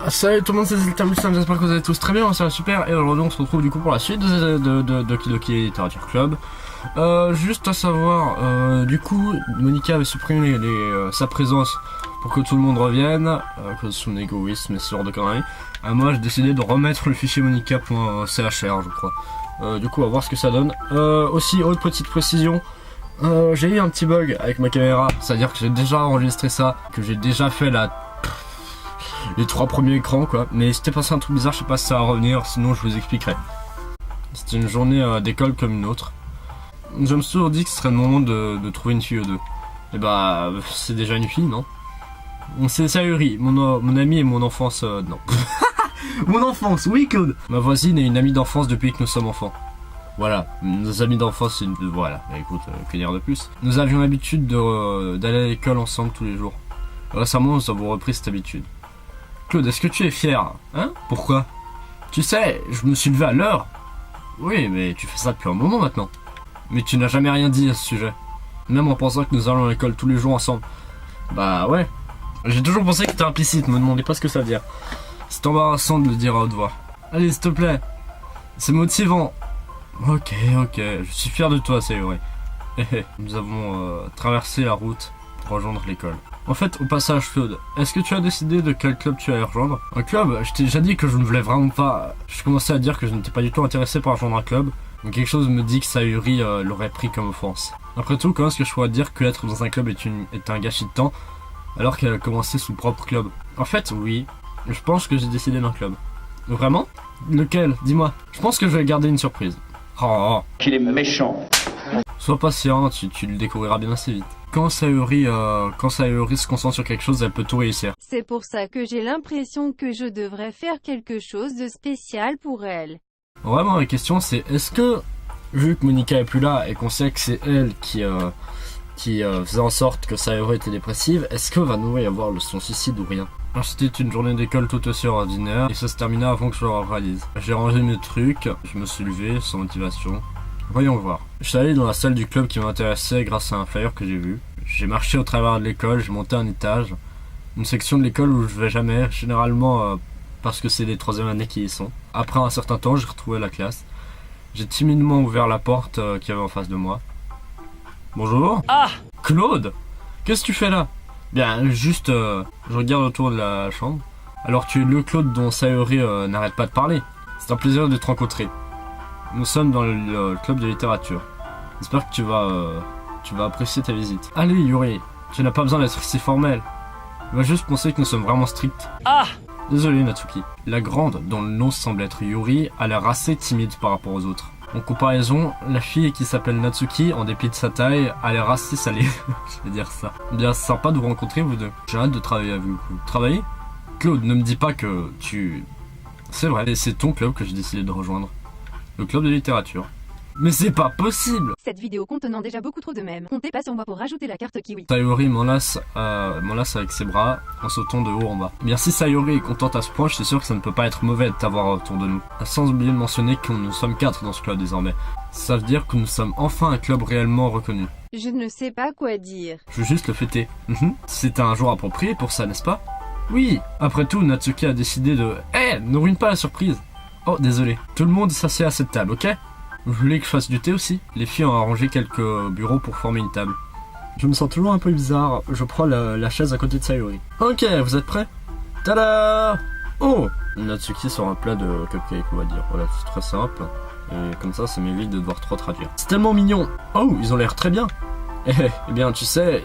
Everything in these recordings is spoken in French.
Salut tout le monde, c'est Zeltamus, j'espère que vous allez tous très bien, ça va super. Et aujourd'hui on se retrouve du coup pour la suite de Doki Doki Literature Club. Juste à savoir, du coup Monica avait supprimé sa présence pour que tout le monde revienne, à cause de son égoïsme et ce genre de conneries. Moi j'ai décidé de remettre le fichier monica.chr je crois. Du coup on va voir ce que ça donne. Aussi, autre petite précision, j'ai eu un petit bug avec ma caméra, c'est-à-dire que j'ai déjà enregistré ça, que j'ai déjà fait les 3 premiers écrans quoi, mais c'était passé un truc bizarre, je sais pas si ça va revenir, sinon je vous expliquerai. C'était une journée d'école comme une autre. Je me suis toujours dit que ce serait le moment de trouver une fille ou deux. Et bah, c'est déjà une fille, non? C'est Sayuri, mon ami et mon enfance, non. Mon enfance, oui Claude. Ma voisine est une amie d'enfance depuis que nous sommes enfants. Voilà, nos amis d'enfance, c'est une... Voilà, bah, écoute, que dire de plus. Nous avions l'habitude d'aller à l'école ensemble tous les jours. Récemment, nous avons repris cette habitude. Claude, est-ce que tu es fier? Hein? Pourquoi? Tu sais, je me suis levé à l'heure. Oui, mais tu fais ça depuis un moment maintenant. Mais tu n'as jamais rien dit à ce sujet. Même en pensant que nous allons à l'école tous les jours ensemble. Bah ouais. J'ai toujours pensé que c'était implicite, me demandez pas ce que ça veut dire. C'est embarrassant de le dire à haute voix. Allez, s'il te plaît. C'est motivant. Ok, je suis fier de toi, c'est vrai. Nous avons traversé la route pour rejoindre l'école. En fait, au passage, Claude, est-ce que tu as décidé de quel club tu allais rejoindre? Un club? Je t'ai déjà dit que je ne voulais vraiment pas... Je commençais à dire que je n'étais pas du tout intéressé par rejoindre un club. Mais quelque chose me dit que Sayuri l'aurait pris comme offense. Après tout, comment est-ce que je pourrais dire que être dans un club est un gâchis de temps, alors qu'elle a commencé son propre club? En fait, oui. Je pense que j'ai décidé d'un club. Vraiment? Lequel? Dis-moi. Je pense que je vais garder une surprise. Oh. Qu'il est méchant. Sois patient, tu le découvriras bien assez vite. Quand Sayuri se concentre sur quelque chose, elle peut tout réussir. C'est pour ça que j'ai l'impression que je devrais faire quelque chose de spécial pour elle. Vraiment, la question c'est, est-ce que, vu que Monica est plus là et qu'on sait que c'est elle qui faisait en sorte que Sayuri était dépressive, est-ce que va nous y avoir son suicide ou rien? Alors c'était une journée d'école tout aussi ordinaire et ça se termina avant que je le réalise. J'ai rangé mes trucs, je me suis levé sans motivation. Voyons voir. Je suis allé dans la salle du club qui m'intéressait grâce à un flyer que j'ai vu. J'ai marché au travers de l'école, j'ai monté un étage. Une section de l'école où je vais jamais, généralement parce que c'est les 3e années qui y sont. Après un certain temps, j'ai retrouvé la classe. J'ai timidement ouvert la porte qu'il y avait en face de moi. Bonjour. Ah, Claude, qu'est-ce que tu fais là? Bien, juste, je regarde autour de la chambre. Alors tu es le Claude dont Sayuri n'arrête pas de parler. C'est un plaisir de te rencontrer. Nous sommes dans le club de littérature. J'espère que tu vas apprécier ta visite. Allez Yuri, tu n'as pas besoin d'être si formel. On va juste penser que nous sommes vraiment stricts. Ah! Désolé Natsuki. La grande, dont le nom semble être Yuri, a l'air assez timide par rapport aux autres. En comparaison, la fille qui s'appelle Natsuki, en dépit de sa taille, a l'air assez salée. Je vais dire ça. Bien sympa de vous rencontrer vous deux. J'ai hâte de travailler avec vous. Travailler? Claude, ne me dis pas que tu... C'est vrai, c'est ton club que j'ai décidé de rejoindre. Le club de littérature. Mais c'est pas possible! Cette vidéo contenant déjà beaucoup trop de mèmes. Comptez pas sur moi pour rajouter la carte kiwi. Sayuri m'enlace avec ses bras en sautant de haut en bas. Bien si Sayuri est contente à ce point, je suis sûr que ça ne peut pas être mauvais de t'avoir autour de nous. Sans oublier de mentionner que nous sommes 4 dans ce club désormais. Ça veut dire que nous sommes enfin un club réellement reconnu. Je ne sais pas quoi dire. Je veux juste le fêter. C'est un jour approprié pour ça, n'est-ce pas? Oui! Après tout, Natsuki a décidé de... ne ruine pas la surprise! Oh, désolé. Tout le monde s'assied à cette table, ok? Vous voulez que je fasse du thé aussi? Les filles ont arrangé quelques bureaux pour former une table. Je me sens toujours un peu bizarre. Je prends la chaise à côté de Sayuri. Ok, vous êtes prêts? Tada! Oh! Natsuki sort un plat de cupcake, on va dire. Voilà, c'est très simple. Et comme ça m'évite de devoir trop traduire. C'est tellement mignon! Oh, ils ont l'air très bien! Eh bien, tu sais...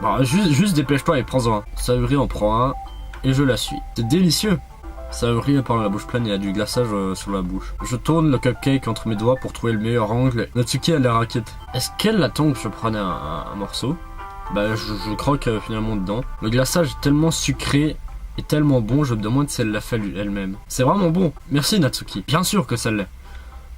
Bah, juste dépêche-toi et prends-en un. Sayuri en prend un, et je la suis. C'est délicieux! Sayuri parle la bouche pleine et a du glaçage sur la bouche. Je tourne le cupcake entre mes doigts pour trouver le meilleur angle. Natsuki a l'air inquiète. Est-ce qu'elle attend que je prenne un morceau? Bah je croque finalement dedans. Le glaçage est tellement sucré et tellement bon, je me demande si elle l'a fait elle-même. C'est vraiment bon. Merci Natsuki. Bien sûr que ça l'est.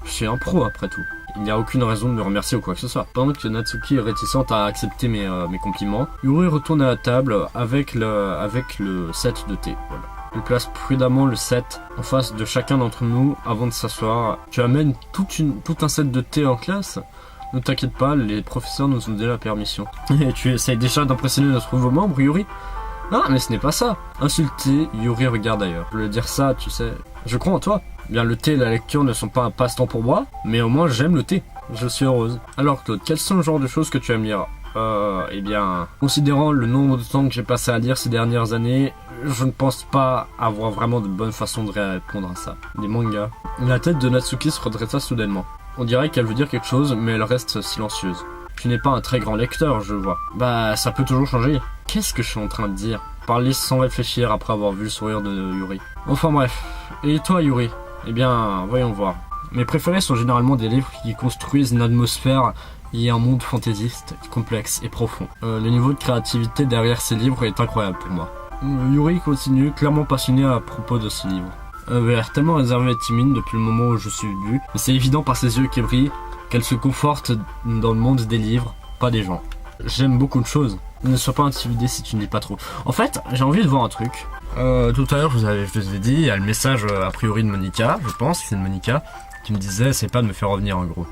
Je suis un pro après tout. Il n'y a aucune raison de me remercier ou quoi que ce soit. Pendant que Natsuki est réticente à accepter mes compliments, Yuri retourne à la table avec le set de thé. Voilà. Il place prudemment le set en face de chacun d'entre nous avant de s'asseoir. Tu amènes tout un set de thé en classe? Ne t'inquiète pas, les professeurs nous ont donné la permission. Et tu essayes déjà d'impressionner notre nouveau membre, Yuri? Ah, mais ce n'est pas ça. Insulter, Yuri regarde ailleurs. Je voulais dire ça, tu sais. Je crois en toi. Bien, le thé et la lecture ne sont pas un passe-temps pour moi, mais au moins j'aime le thé. Je suis heureuse. Alors Claude, quels sont le genre de choses que tu aimes lire? Eh bien, considérant le nombre de temps que j'ai passé à lire ces dernières années, je ne pense pas avoir vraiment de bonne façon de répondre à ça. Des mangas. La tête de Natsuki se redressa soudainement. On dirait qu'elle veut dire quelque chose, mais elle reste silencieuse. Tu n'es pas un très grand lecteur, je vois. Bah, ça peut toujours changer. Qu'est-ce que je suis en train de dire? Parler sans réfléchir après avoir vu le sourire de Yuri. Enfin bref. Et toi, Yuri? Eh bien, voyons voir. Mes préférés sont généralement des livres qui construisent une atmosphère et un monde fantaisiste, complexe et profond. Le niveau de créativité derrière ces livres est incroyable pour moi. Yuri continue, clairement passionné à propos de ce livre. Elle avait l'air tellement réservée et timide depuis le moment où je suis venu, mais c'est évident par ses yeux qui brillent qu'elle se conforte dans le monde des livres, pas des gens. J'aime beaucoup de choses. Ne sois pas intimidé si tu ne lis pas trop. En fait, j'ai envie de voir un truc. Tout à l'heure, je vous ai dit, il y a le message a priori de Monica, je pense que c'est de Monica, qui me disait c'est pas de me faire revenir en gros.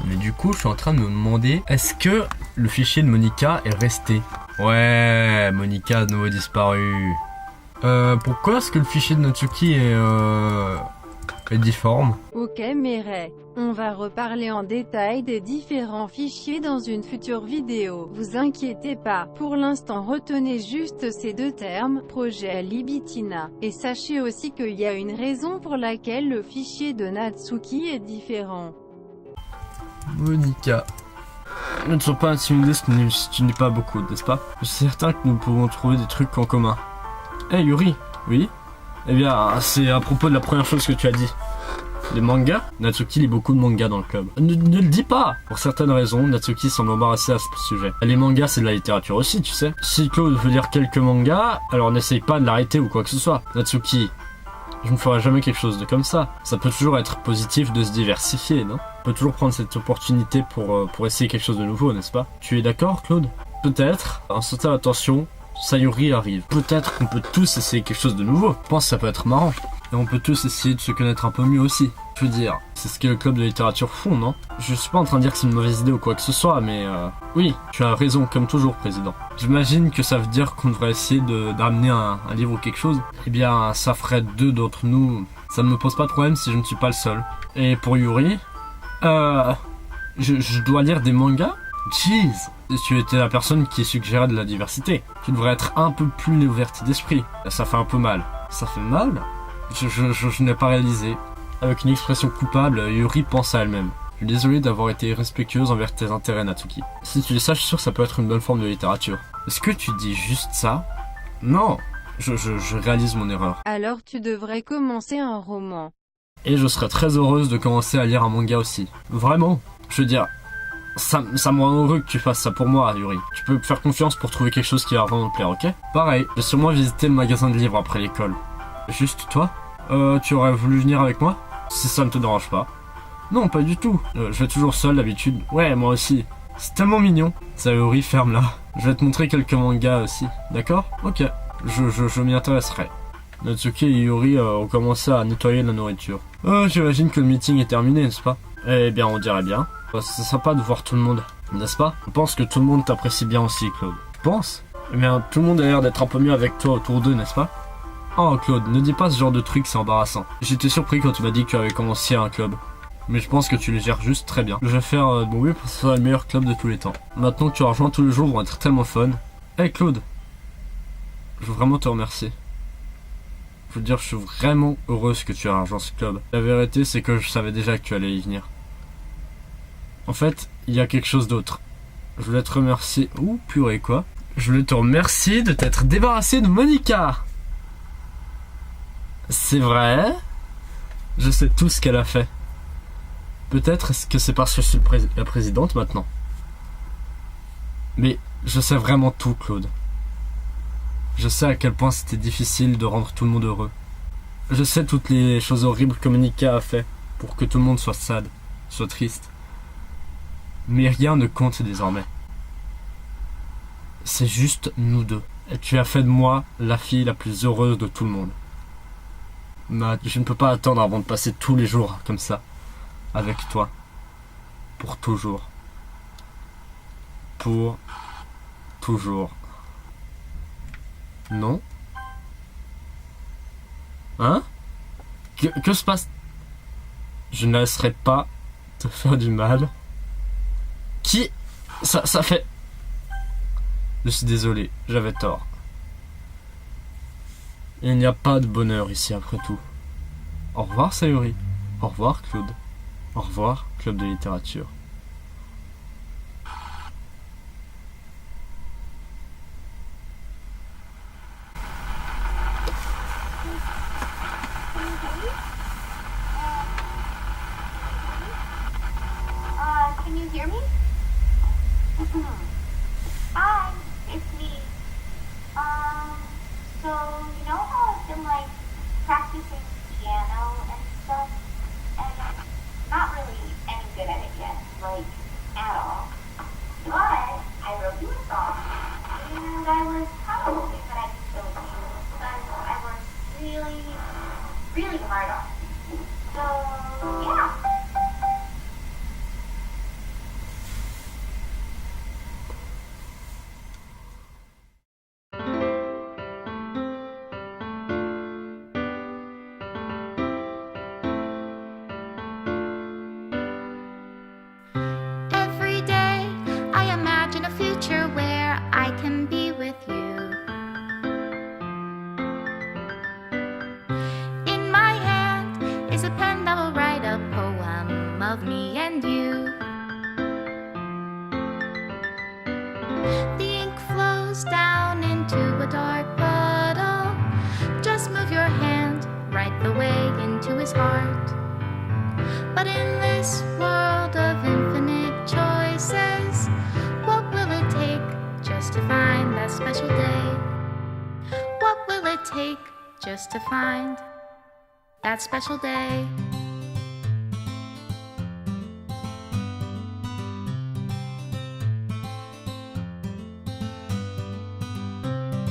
Mais du coup, je suis en train de me demander, est-ce que le fichier de Monica est resté? Ouais, Monica a de nouveau disparu. Pourquoi est-ce que le fichier de Natsuki est difforme? Ok Mireille, on va reparler en détail des différents fichiers dans une future vidéo. Vous inquiétez pas, pour l'instant retenez juste ces deux termes, projet Libitina. Et sachez aussi qu'il y a une raison pour laquelle le fichier de Natsuki est différent. Monica. Ne sois pas intimidé si tu n'es pas beaucoup, n'est-ce pas? Je suis certain que nous pouvons trouver des trucs en commun. Hey Yuri. Oui? Eh bien, c'est à propos de la première chose que tu as dit. Les mangas? Natsuki lit beaucoup de mangas dans le club. Ne le dis pas! Pour certaines raisons, Natsuki semble embarrassée à ce sujet. Les mangas, c'est de la littérature aussi, tu sais. Si Claude veut lire quelques mangas, alors n'essaye pas de l'arrêter ou quoi que ce soit. Natsuki, je ne ferai jamais quelque chose de comme ça. Ça peut toujours être positif de se diversifier, non? On peut toujours prendre cette opportunité pour essayer quelque chose de nouveau, n'est-ce pas? Tu es d'accord, Claude? Peut-être, en sautant attention, Sayuri arrive. Peut-être qu'on peut tous essayer quelque chose de nouveau. Je pense que ça peut être marrant. Et on peut tous essayer de se connaître un peu mieux aussi. Je veux dire, c'est ce que le club de littérature font, non? Je suis pas en train de dire que c'est une mauvaise idée ou quoi que ce soit, mais oui, tu as raison, comme toujours, président. J'imagine que ça veut dire qu'on devrait essayer d'amener un livre ou quelque chose. Eh bien, ça ferait deux d'entre nous. Ça ne me pose pas de problème si je ne suis pas le seul. Et pour Yuri, je dois lire des mangas? Jeez! Tu étais la personne qui suggérait de la diversité. Tu devrais être un peu plus ouverte d'esprit. Ça fait un peu mal. Ça fait mal? Je n'ai pas réalisé. Avec une expression coupable, Yuri pense à elle-même. Je suis désolé d'avoir été irrespectueuse envers tes intérêts, Natsuki. Si tu dis ça, je suis sûr que ça peut être une bonne forme de littérature. Est-ce que tu dis juste ça? Non, je réalise mon erreur. Alors tu devrais commencer un roman. Et je serais très heureuse de commencer à lire un manga aussi. Vraiment. Je veux dire, ça me rend heureux que tu fasses ça pour moi, Yuri. Tu peux me faire confiance pour trouver quelque chose qui va vraiment me plaire, ok? Pareil, j'ai sûrement visité le magasin de livres après l'école. Juste toi? Tu aurais voulu venir avec moi? Si ça ne te dérange pas. Non, pas du tout. Je vais toujours seul d'habitude. Ouais, moi aussi. C'est tellement mignon. Sayuri, ferme là. Je vais te montrer quelques mangas aussi. D'accord? Ok. Je m'y intéresserai. Natsuki et Yuri ont commencé à nettoyer la nourriture. J'imagine que le meeting est terminé, n'est-ce pas? Eh bien, on dirait bien. C'est sympa de voir tout le monde, n'est-ce pas? Je pense que tout le monde t'apprécie bien aussi, Claude. Tu penses? Eh bien, tout le monde a l'air d'être un peu mieux avec toi autour d'eux, n'est-ce pas? Oh, Claude, ne dis pas ce genre de truc, c'est embarrassant. J'étais surpris quand tu m'as dit que tu avais commencé un club. Mais je pense que tu le gères juste très bien. Je vais faire de mon mieux pour que ce soit le meilleur club de tous les temps. Maintenant que tu as rejoint, tous les jours vont être tellement fun. Hey Claude, je veux vraiment te remercier. Je veux dire, je suis vraiment heureuse que tu aies rejoint ce club. La vérité, c'est que je savais déjà que tu allais y venir. En fait, il y a quelque chose d'autre. Je voulais te remercier... Ouh, purée, quoi? Je voulais te remercier de t'être débarrassé de Monica. C'est vrai? Je sais tout ce qu'elle a fait. Peut-être est-ce que c'est parce que je suis la présidente maintenant. Mais je sais vraiment tout, Claude. Je sais à quel point c'était difficile de rendre tout le monde heureux. Je sais toutes les choses horribles que Monica a fait pour que tout le monde soit sad, soit triste. Mais rien ne compte désormais. C'est juste nous deux. Et tu as fait de moi la fille la plus heureuse de tout le monde. Mais je ne peux pas attendre avant de passer tous les jours comme ça, avec toi, pour toujours. Pour toujours. Non. Hein? Que se passe? Je ne laisserai pas te faire du mal. Qui? Ça fait... Je suis désolé, j'avais tort. Il n'y a pas de bonheur ici après tout. Au revoir Sayuri. Au revoir Claude. Au revoir Club de littérature. Can you hear me? Hi, it's me. So you know how I've been like practicing piano and stuff, and I'm not really any good at it yet, like at all. But I wrote you a song, and I was kind of hoping that I could show it to you because I worked really, really hard on it. So yeah. Every day I imagine a future where I can be with you. In my hand is a pen that will write a poem of me and you. The ink flows down into a dark puddle. Just move your hand right the way into his heart. But in this world of infinite choices, what will it take just to find that special day? What will it take just to find that special day?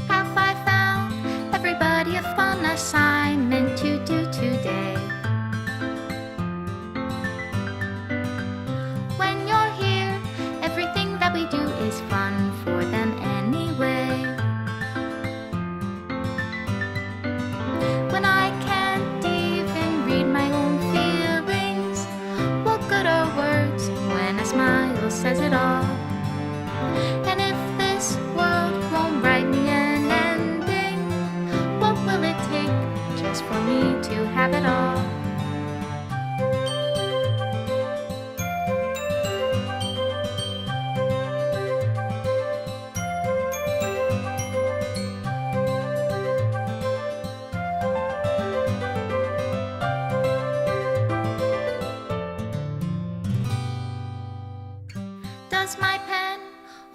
Have I found everybody a fun assignment to do today? When you're here, everything that we do is fun for them anyway. When I can't even read my own feelings, what good are words when a smile says it all? And if this world won't write me an ending, what will it take just for me to have it all? Does my pen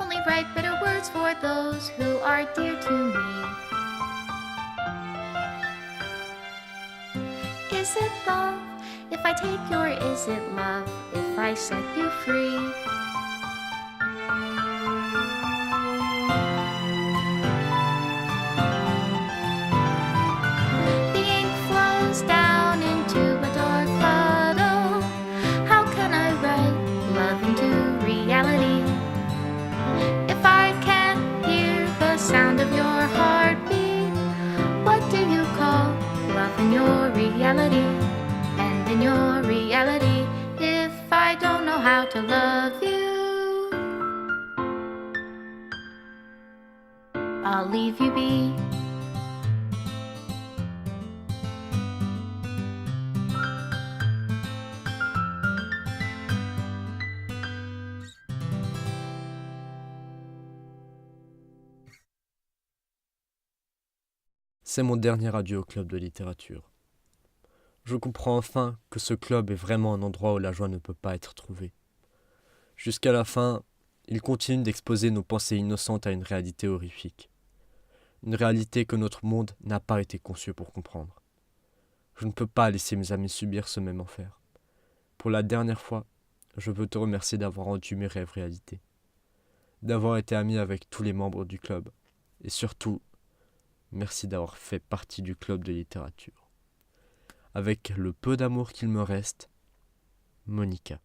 only write bitter words for those who are dear to me? Is it love if I take you, or is it love if I set you free? The ink flows down into a dark puddle. How can I write love into reality if I can't hear the sound of your heartbeat? What do you call love in your reality? And in your reality, if I don't know how to love you, I'll leave you be. C'est mon dernier adieu au club de littérature. Je comprends enfin que ce club est vraiment un endroit où la joie ne peut pas être trouvée. Jusqu'à la fin, il continue d'exposer nos pensées innocentes à une réalité horrifique. Une réalité que notre monde n'a pas été conçu pour comprendre. Je ne peux pas laisser mes amis subir ce même enfer. Pour la dernière fois, je veux te remercier d'avoir rendu mes rêves réalité. D'avoir été ami avec tous les membres du club. Et surtout, merci d'avoir fait partie du club de littérature. Avec le peu d'amour qu'il me reste, Monica.